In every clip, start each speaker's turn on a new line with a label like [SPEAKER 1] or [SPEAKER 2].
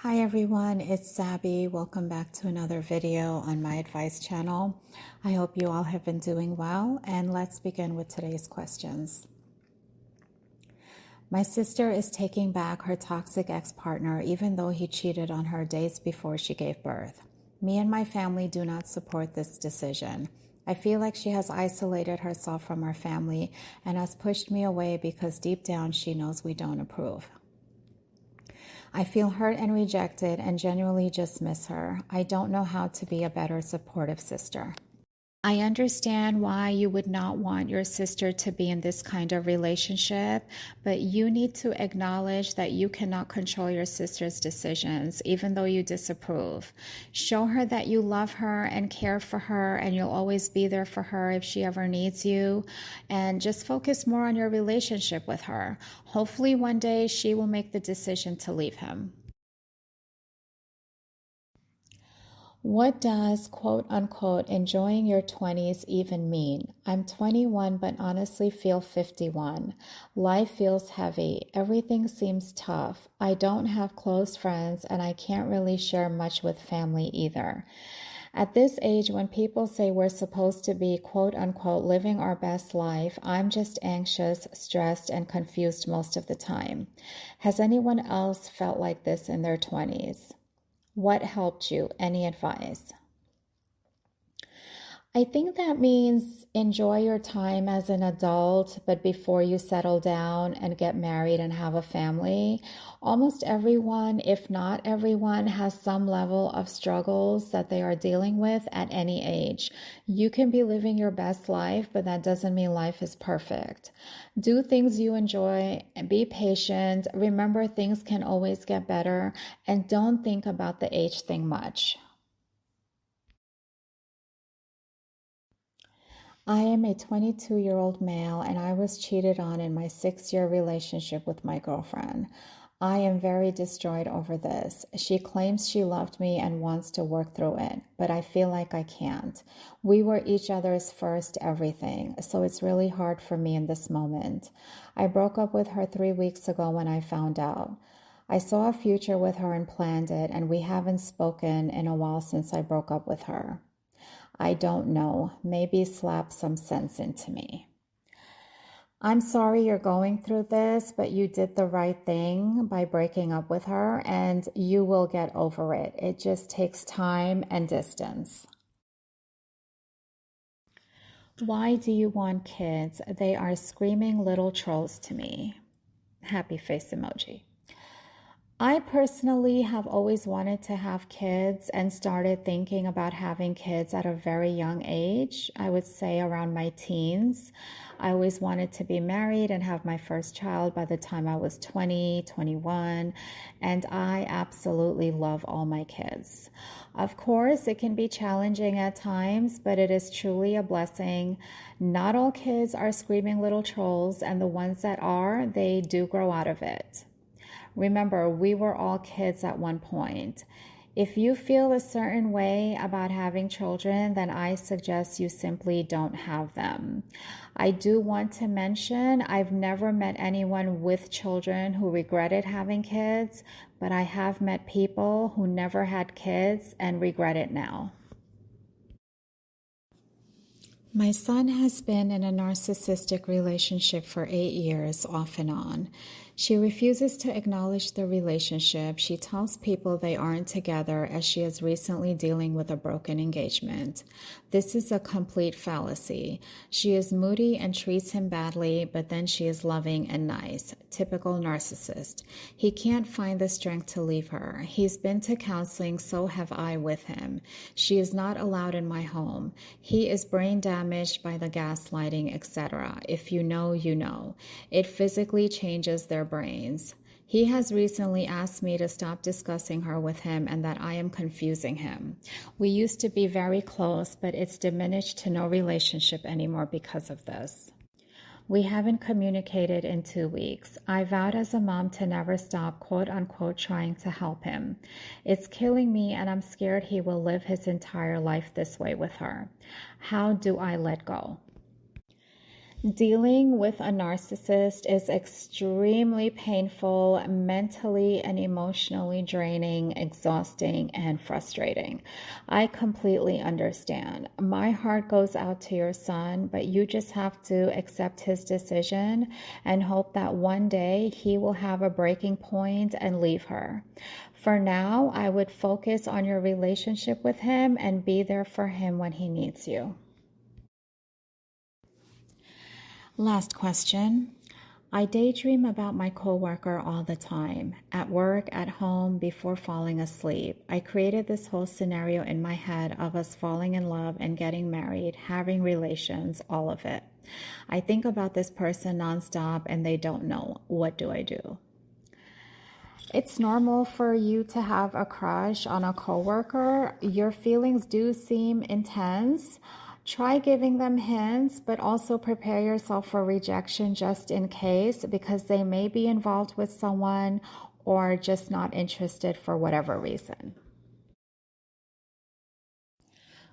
[SPEAKER 1] Hi everyone, it's Sabby. Welcome back to another video on my advice channel. I hope you all have been doing well, and let's begin with today's questions. My sister is taking back her toxic ex-partner even though he cheated on her days before she gave birth. Me and my family do not support this decision. I feel like she has isolated herself from our family and has pushed me away because deep down she knows we don't approve. I feel hurt and rejected and genuinely just miss her. I don't know how to be a better supportive sister. I understand why you would not want your sister to be in this kind of relationship, but you need to acknowledge that you cannot control your sister's decisions, even though you disapprove. Show her that you love her and care for her, and you'll always be there for her if she ever needs you, and just focus more on your relationship with her. Hopefully one day she will make the decision to leave him. What does quote unquote enjoying your 20s even mean? I'm 21 but honestly feel 51. Life feels heavy. Everything seems tough. I don't have close friends and I can't really share much with family either. At this age, when people say we're supposed to be quote unquote living our best life, I'm just anxious, stressed, and confused most of the time. Has anyone else felt like this in their 20s? What helped you? Any advice? I think that means enjoy your time as an adult, but before you settle down and get married and have a family. Almost everyone, if not everyone, has some level of struggles that they are dealing with at any age. You can be living your best life, but that doesn't mean life is perfect. Do things you enjoy and be patient. Remember, things can always get better, and don't think about the age thing much. I am a 22-year-old male and I was cheated on in my 6-year relationship with my girlfriend. I am very destroyed over this. She claims she loved me and wants to work through it, but I feel like I can't. We were each other's first everything, so it's really hard for me in this moment. I broke up with her 3 weeks ago when I found out. I saw a future with her and planned it, and we haven't spoken in a while since I broke up with her. I don't know. Maybe slap some sense into me. I'm sorry you're going through this, but you did the right thing by breaking up with her, and you will get over it. It just takes time and distance. Why do you want kids? They are screaming little trolls to me. Happy face emoji. I personally have always wanted to have kids and started thinking about having kids at a very young age. I would say around my teens. I always wanted to be married and have my first child by the time I was 20, 21, and I absolutely love all my kids. Of course, it can be challenging at times, but it is truly a blessing. Not all kids are screaming little trolls, and the ones that are, they do grow out of it. Remember, we were all kids at one point. If you feel a certain way about having children, then I suggest you simply don't have them. I do want to mention I've never met anyone with children who regretted having kids, but I have met people who never had kids and regret it now. My son has been in a narcissistic relationship for 8 years, off and on. She refuses to acknowledge the relationship. She tells people they aren't together as she is recently dealing with a broken engagement. This is a complete fallacy. She is moody and treats him badly, but then she is loving and nice. Typical narcissist. He can't find the strength to leave her. He's been to counseling, so have I with him. She is not allowed in my home. He is brain damaged by the gaslighting, etc. If you know, you know. It physically changes their brains. He has recently asked me to stop discussing her with him and that I am confusing him. We used to be very close, but it's diminished to no relationship anymore because of this. We haven't communicated in 2 weeks. I vowed as a mom to never stop, quote unquote, trying to help him. It's killing me and I'm scared he will live his entire life this way with her. How do I let go? Dealing with a narcissist is extremely painful, mentally and emotionally draining, exhausting, and frustrating. I completely understand. My heart goes out to your son, but you just have to accept his decision and hope that one day he will have a breaking point and leave her. For now, I would focus on your relationship with him and be there for him when he needs you. Last question. I daydream about my coworker all the time, at work, at home, before falling asleep. I created this whole scenario in my head of us falling in love and getting married, having relations, all of it. I think about this person nonstop and they don't know. What do I do? It's normal for you to have a crush on a coworker. Your feelings do seem intense. Try giving them hints, but also prepare yourself for rejection just in case, because they may be involved with someone or just not interested for whatever reason.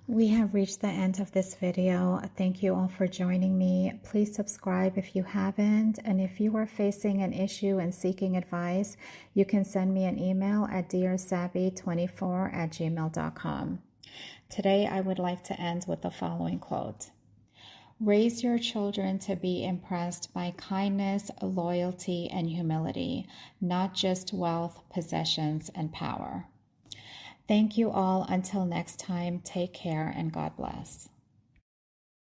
[SPEAKER 1] We have reached the end of this video. Thank you all for joining me. Please subscribe if you haven't. And if you are facing an issue and seeking advice, you can send me an email at dearsabby24@gmail.com. Today, I would like to end with the following quote. Raise your children to be impressed by kindness, loyalty, and humility, not just wealth, possessions, and power. Thank you all. Until next time, take care and God bless.